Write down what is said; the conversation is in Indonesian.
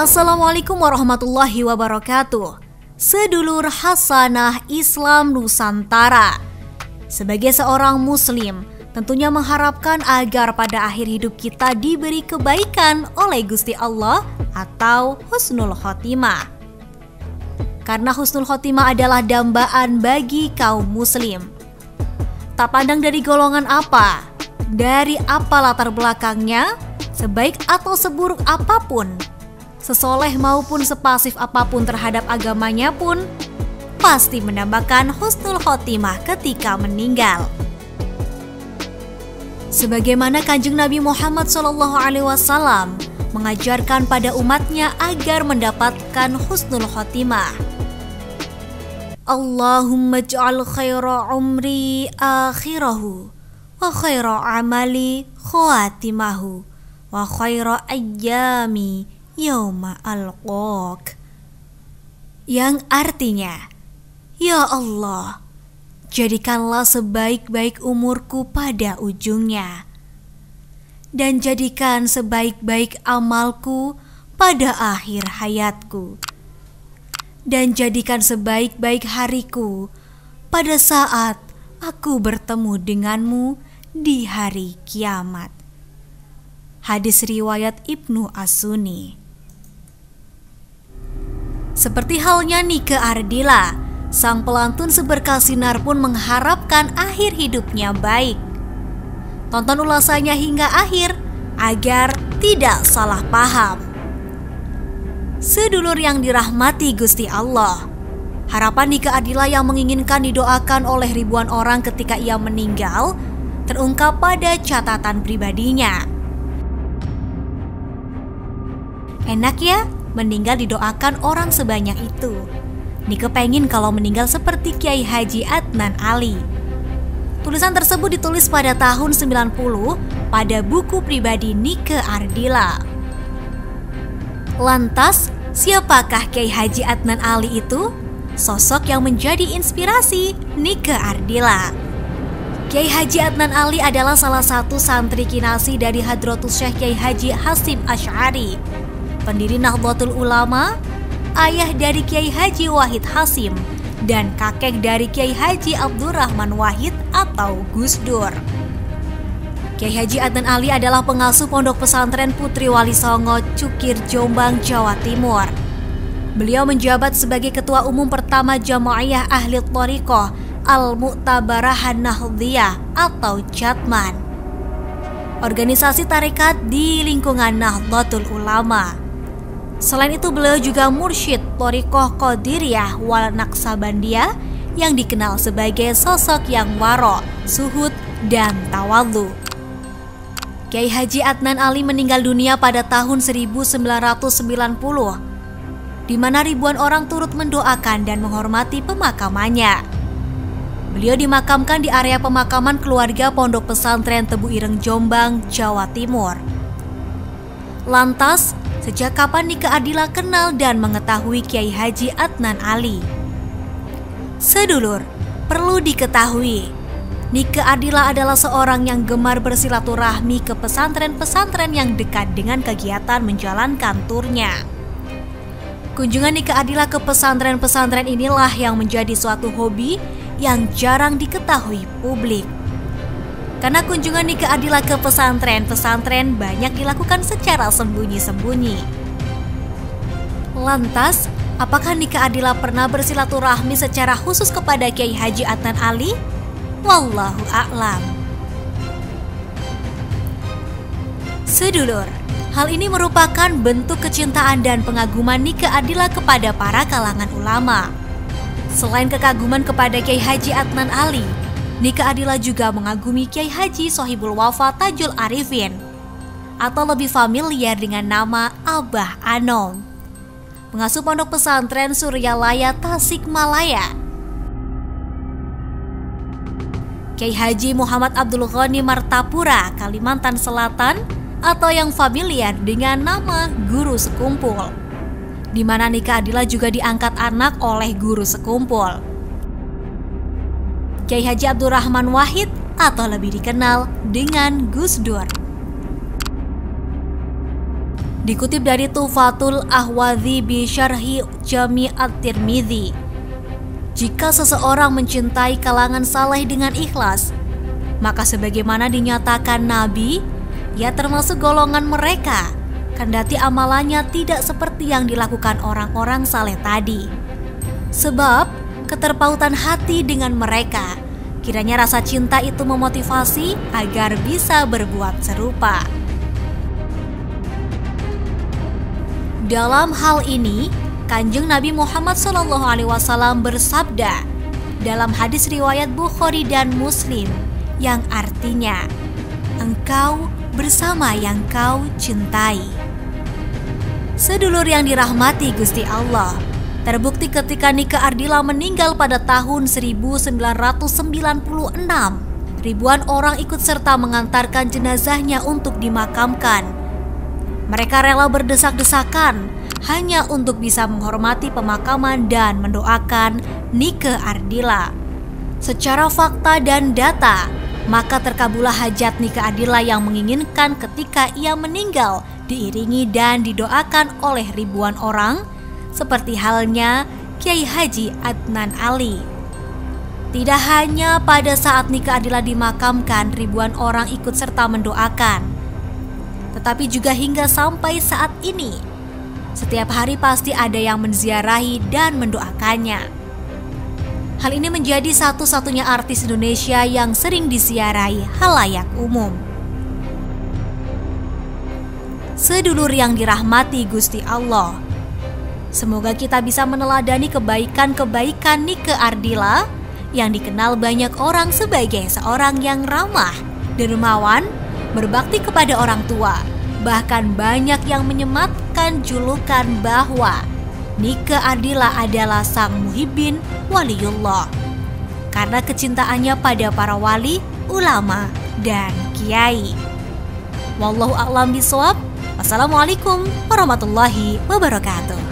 Assalamualaikum warahmatullahi wabarakatuh. Sedulur Hasanah Islam Nusantara. Sebagai seorang muslim, tentunya mengharapkan agar pada akhir hidup kita diberi kebaikan oleh Gusti Allah atau husnul khotimah. Karena husnul khotimah adalah dambaan bagi kaum muslim. Tak pandang dari golongan apa, dari apa latar belakangnya, sebaik atau seburuk apapun, sesoleh maupun sepasif apapun terhadap agamanya pun pasti mendambakan husnul khotimah ketika meninggal. Sebagaimana Kanjeng Nabi Muhammad SAW mengajarkan pada umatnya agar mendapatkan husnul khotimah. Allahumma ja'al khaira umri akhirahu wa khaira amali khawatimahu wa khaira ayyami Yauma alqaq, yang artinya, ya Allah, jadikanlah sebaik-baik umurku pada ujungnya, dan jadikan sebaik-baik amalku pada akhir hayatku, dan jadikan sebaik-baik hariku pada saat aku bertemu denganmu di hari kiamat. Hadis riwayat Ibnu As-Sunni. Seperti halnya Nike Ardila, sang pelantun seberkas sinar pun mengharapkan akhir hidupnya baik. Tonton ulasannya hingga akhir agar tidak salah paham. Sedulur yang dirahmati Gusti Allah, harapan Nike Ardila yang menginginkan didoakan oleh ribuan orang ketika ia meninggal terungkap pada catatan pribadinya. Enak ya meninggal didoakan orang sebanyak itu. Nike pengen kalau meninggal seperti Kiai Haji Adnan Ali. Tulisan tersebut ditulis pada tahun 90 pada buku pribadi Nike Ardila. Lantas, siapakah Kiai Haji Adnan Ali itu? Sosok yang menjadi inspirasi Nike Ardila. Kiai Haji Adnan Ali adalah salah satu santri kinasi dari Hadratus Syekh Kiai Haji Hasyim Asy'ari, pendiri Nahdlatul Ulama, ayah dari Kiai Haji Wahid Hasyim, dan kakek dari Kiai Haji Abdurrahman Wahid atau Gus Dur. Kiai Haji Adnan Ali adalah pengasuh Pondok Pesantren Putri Wali Songo, Cukir, Jombang, Jawa Timur. Beliau menjabat sebagai Ketua Umum pertama Jamaiyah Ahli Thariqah Al-Mu'tabarah Nahdliyah atau Jatman, organisasi tarekat di lingkungan Nahdlatul Ulama. Selain itu, beliau juga mursyid Thariqah Qadiriyah wal Naqsabandiyah yang dikenal sebagai sosok yang waro, suhud, dan tawadhu. Kiai Haji Adnan Ali meninggal dunia pada tahun 1990, di mana ribuan orang turut mendoakan dan menghormati pemakamannya. Beliau dimakamkan di area pemakaman keluarga Pondok Pesantren Tebu Ireng, Jombang, Jawa Timur. Lantas, sejak kapan Nike Ardila kenal dan mengetahui Kiai Haji Adnan Ali? Sedulur, perlu diketahui, Nike Ardila adalah seorang yang gemar bersilaturahmi ke pesantren-pesantren yang dekat dengan kegiatan menjalankan turnya. Kunjungan Nike Ardila ke pesantren-pesantren inilah yang menjadi suatu hobi yang jarang diketahui publik. Karena kunjungan Nike Ardila ke pesantren-pesantren banyak dilakukan secara sembunyi-sembunyi. Lantas, apakah Nike Ardila pernah bersilaturahmi secara khusus kepada Kiai Haji Adnan Ali? Wallahu a'lam. Sedulur, hal ini merupakan bentuk kecintaan dan pengaguman Nike Ardila kepada para kalangan ulama. Selain kekaguman kepada Kiai Haji Adnan Ali, Nike Ardila juga mengagumi Kiai Haji Sohibul Wafa Tajul Arifin, atau lebih familiar dengan nama Abah Anom, pengasuh Pondok Pesantren Suryalaya Tasikmalaya. Kiai Haji Muhammad Abdul Ghani Martapura, Kalimantan Selatan, atau yang familiar dengan nama Guru Sekumpul, di mana Nike Ardila juga diangkat anak oleh Guru Sekumpul, Kiai Haji Abdurrahman Wahid atau lebih dikenal dengan Gus Dur. Dikutip dari Tufatul Ahwadhi bi Syarhi Jami' at-Tirmidzi, jika seseorang mencintai kalangan saleh dengan ikhlas, maka sebagaimana dinyatakan Nabi, ia termasuk golongan mereka, kendati amalannya tidak seperti yang dilakukan orang-orang saleh tadi. Sebab keterpautan hati dengan mereka, kiranya rasa cinta itu memotivasi agar bisa berbuat serupa. Dalam hal ini, Kanjeng Nabi Muhammad SAW bersabda dalam hadis riwayat Bukhari dan Muslim yang artinya, engkau bersama yang kau cintai. Sedulur yang dirahmati Gusti Allah, terbukti ketika Nike Ardila meninggal pada tahun 1996, ribuan orang ikut serta mengantarkan jenazahnya untuk dimakamkan. Mereka rela berdesak-desakan hanya untuk bisa menghormati pemakaman dan mendoakan Nike Ardila. Secara fakta dan data, maka terkabullah hajat Nike Ardila yang menginginkan ketika ia meninggal diiringi dan didoakan oleh ribuan orang, seperti halnya Kiai Haji Adnan Ali. Tidak hanya pada saat Nike Ardila dimakamkan ribuan orang ikut serta mendoakan, tetapi juga hingga sampai saat ini, setiap hari pasti ada yang menziarahi dan mendoakannya. Hal ini menjadi satu-satunya artis Indonesia yang sering disiarahi halayak umum. Sedulur yang dirahmati Gusti Allah, semoga kita bisa meneladani kebaikan-kebaikan Nike Ardila yang dikenal banyak orang sebagai seorang yang ramah, dermawan, berbakti kepada orang tua. Bahkan banyak yang menyematkan julukan bahwa Nike Ardila adalah sang muhibbin waliullah karena kecintaannya pada para wali, ulama, dan kiai. Wallahu a'lam bishawab. Wassalamualaikum warahmatullahi wabarakatuh.